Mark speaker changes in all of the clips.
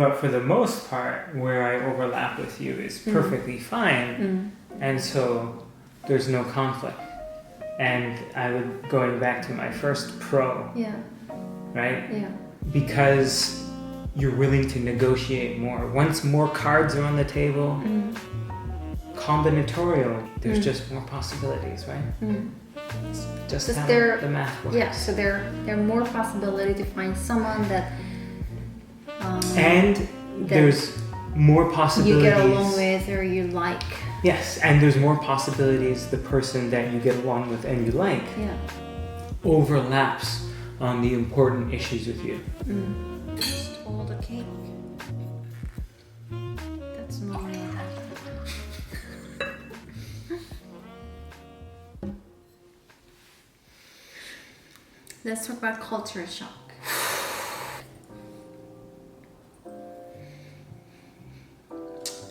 Speaker 1: But for the most part, where I overlap with you is perfectly fine. And so there's no conflict. And I would, going back to my first pro, right?
Speaker 2: Yeah.
Speaker 1: Because you're willing to negotiate more. Once more cards are on the table, combinatorial, there's just more possibilities, right? Just how the math works.
Speaker 2: Yeah, so there are more possibility to find someone that
Speaker 1: and there's more possibilities
Speaker 2: you get along with or you like.
Speaker 1: Yes, and there's more possibilities the person that you get along with and you like overlaps on the important issues with you.
Speaker 2: Just all the cake. That's normally what happens. Let's talk about culture shock.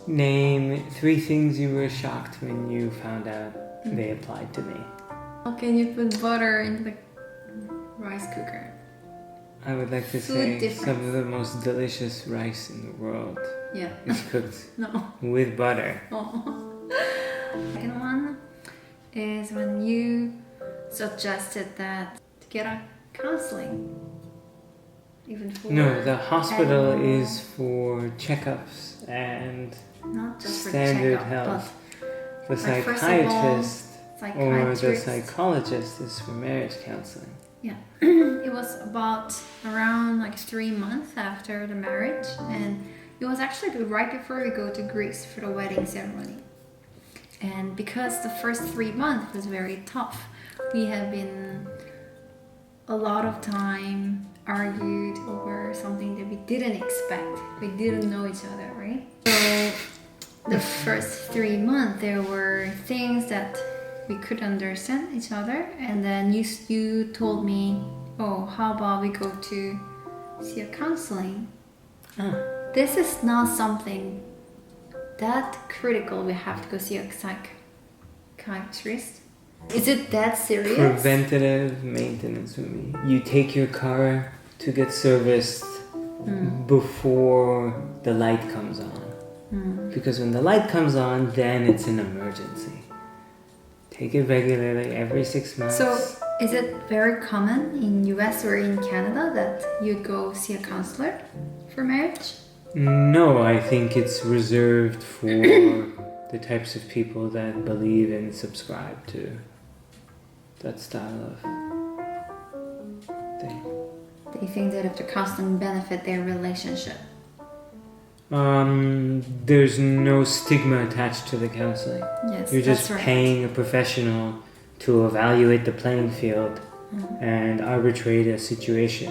Speaker 1: Name 3 things you were shocked when you found out they applied to me.
Speaker 2: How can you put butter in the rice cooker?
Speaker 1: I would like to say some of the most delicious rice in the world is cooked with butter.
Speaker 2: Second one is when you suggested that to get a counseling. Even for
Speaker 1: No, the hospital is for checkups and
Speaker 2: not just
Speaker 1: standard
Speaker 2: for
Speaker 1: health. The
Speaker 2: like
Speaker 1: psychiatrist or the psychologist is for marriage counseling.
Speaker 2: Yeah, it was about around like 3 months after the marriage, and it was actually right before we go to Greece for the wedding ceremony. And because the first 3 months was very tough, we had been a lot of time argued over something that we didn't expect. We didn't know each other, right? So the first 3 months there were things that we could understand each other, and then you told me, oh, how about we go to see a counseling? This is not something that critical. We have to go see a psychiatrist. Is it that serious?
Speaker 1: Preventative maintenance with me. You take your car to get serviced before the light comes on. Because when the light comes on, then it's an emergency. Take it regularly, every 6 months.
Speaker 2: So, is it very common in US or in Canada that you'd go see a counselor for marriage?
Speaker 1: No, I think it's reserved for the types of people that believe and subscribe to that style of thing.
Speaker 2: They think that if the counseling benefit their relationship.
Speaker 1: There's no stigma attached to the counseling.
Speaker 2: Yes,
Speaker 1: you're just paying a professional to evaluate the playing field and arbitrate a situation.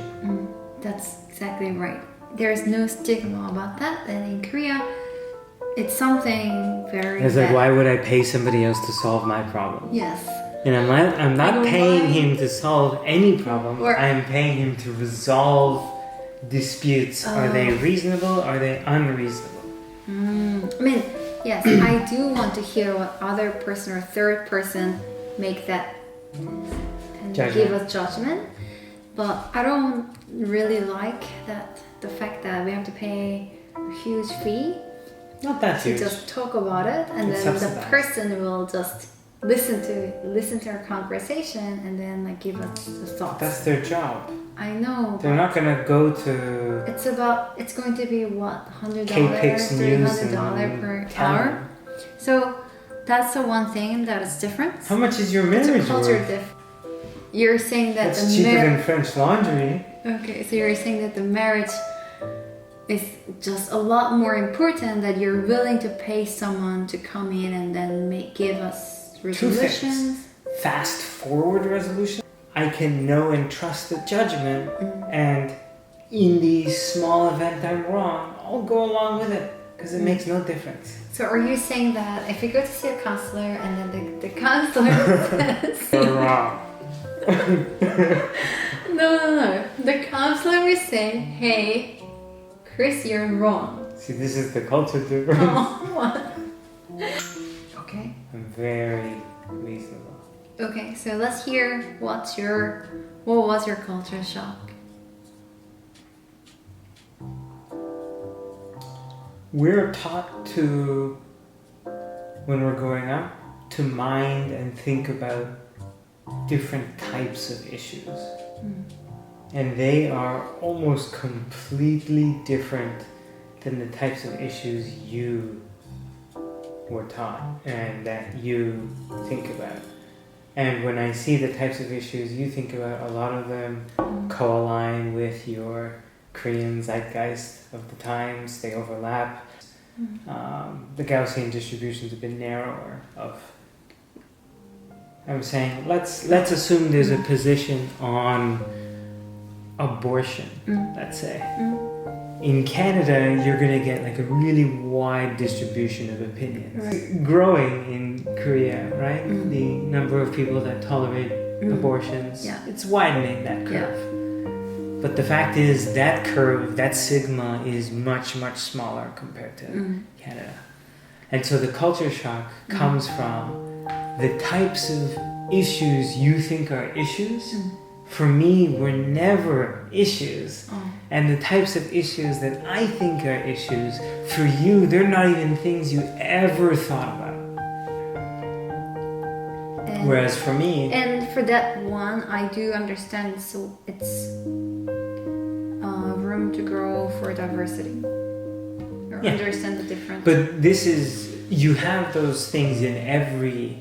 Speaker 2: That's exactly right. There's no stigma about that, and in Korea, it's something very.
Speaker 1: It's like, why would I pay somebody else to solve my problem?
Speaker 2: Yes.
Speaker 1: And I'm not paying him to solve any problem. I'm paying him to resolve disputes. Are they reasonable? Are they unreasonable?
Speaker 2: I mean, yes, I do want to hear what other person or third person make that and give us judgment, but I don't really like that the fact that we have to pay a huge fee.
Speaker 1: Not that huge.
Speaker 2: To just talk about it, and then the person will just listen to our conversation and then like give us the thoughts.
Speaker 1: That's their job.
Speaker 2: I know.
Speaker 1: They're not gonna go to.
Speaker 2: It's going to be what, $100,
Speaker 1: $300
Speaker 2: per hour. So that's the one thing that is different.
Speaker 1: How much is your marriage worth?
Speaker 2: You're saying that
Speaker 1: that's cheaper than French laundry.
Speaker 2: Okay, so you're saying that the marriage is just a lot more important, that you're willing to pay someone to come in and then give us resolutions.
Speaker 1: Fast forward resolution. I can know and trust the judgment, and in the small event I'm wrong, I'll go along with it because it makes no difference.
Speaker 2: So are you saying that if you go to see a counselor and then the counselor says
Speaker 1: you're wrong?
Speaker 2: No. The counselor will say, hey, Chris, you're wrong.
Speaker 1: See, this is the culture difference.
Speaker 2: Oh, what? Okay.
Speaker 1: I'm very reasonable.
Speaker 2: Okay, so let's hear what was your culture shock?
Speaker 1: we're taught to, when we're growing up, to mind and think about different types of issues. And they are almost completely different than the types of issues you were taught and that you think about. And when I see the types of issues you think about, a lot of them co-align with your Korean zeitgeist of the times. They overlap. The Gaussian distribution's a bit narrower. I'm saying let's assume there's a position on abortion, let's say. In Canada, you're going to get like a really wide distribution of opinions. Right. Growing in Korea, right? The number of people that tolerate abortions, it's widening that curve. Yeah. But the fact is that curve, that sigma is much, much smaller compared to Canada. And so the culture shock comes from the types of issues you think are issues. For me, were never issues. And the types of issues that I think are issues, for you, they're not even things you ever thought about. Whereas for me...
Speaker 2: And for that one, I do understand, so it's room to grow for diversity. Or understand the difference.
Speaker 1: But this is, you have those things in every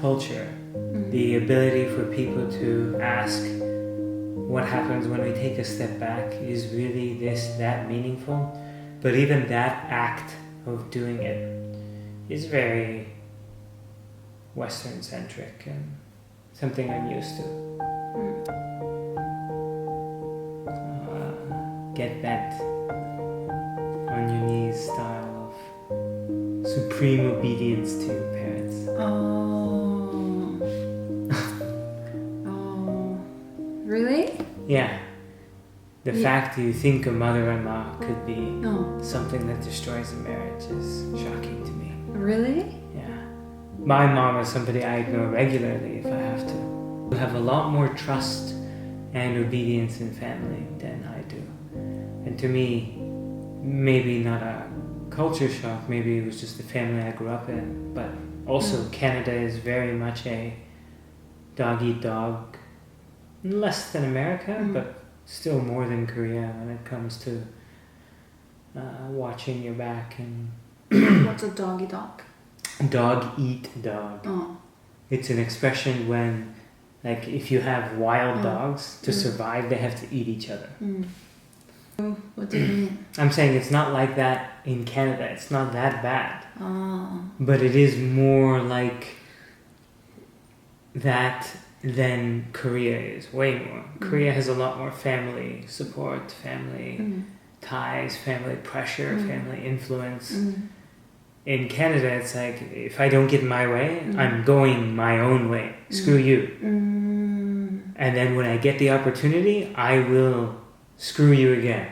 Speaker 1: culture. The ability for people to ask, what happens when we take a step back? Is really that meaningful? But even that act of doing it is very Western centric and something I'm used to. Get bent on your knees style of supreme obedience to your parents.
Speaker 2: Really?
Speaker 1: Yeah. The fact you think a mother-in-law could be something that destroys a marriage is shocking to me.
Speaker 2: Really?
Speaker 1: Yeah. My mom is somebody I ignore regularly if I have to. I have a lot more trust and obedience in family than I do. And to me, maybe not a culture shock, maybe it was just the family I grew up in, but also Canada is very much a dog-eat-dog. Less than America, but still more than Korea when it comes to watching your back and...
Speaker 2: What's a dog-eat-dog?
Speaker 1: Dog-eat-dog.
Speaker 2: Oh.
Speaker 1: It's an expression when, like, if you have wild dogs, to survive, they have to eat each other.
Speaker 2: What do you mean?
Speaker 1: I'm saying it's not like that in Canada. It's not that bad.
Speaker 2: Oh.
Speaker 1: But it is more like that than Korea is. Way more. Korea has a lot more family support, family ties, family pressure, family influence. In Canada, it's like, if I don't get my way, I'm going my own way. Screw you. And then when I get the opportunity, I will screw you again.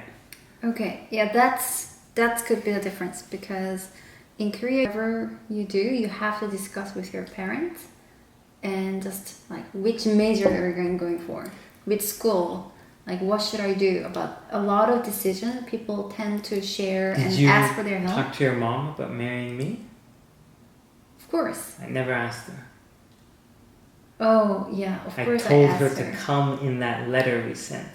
Speaker 2: Okay, yeah, that could be the difference, because in Korea, whatever you do, you have to discuss with your parents and just like which major are you going for, which school, like what should I do. About a lot of decisions, people tend to share and ask for their help.
Speaker 1: Did you talk to your mom about marrying me?
Speaker 2: Of course.
Speaker 1: I never asked her.
Speaker 2: Oh, yeah, of course I
Speaker 1: told
Speaker 2: asked
Speaker 1: her to come in that letter we sent.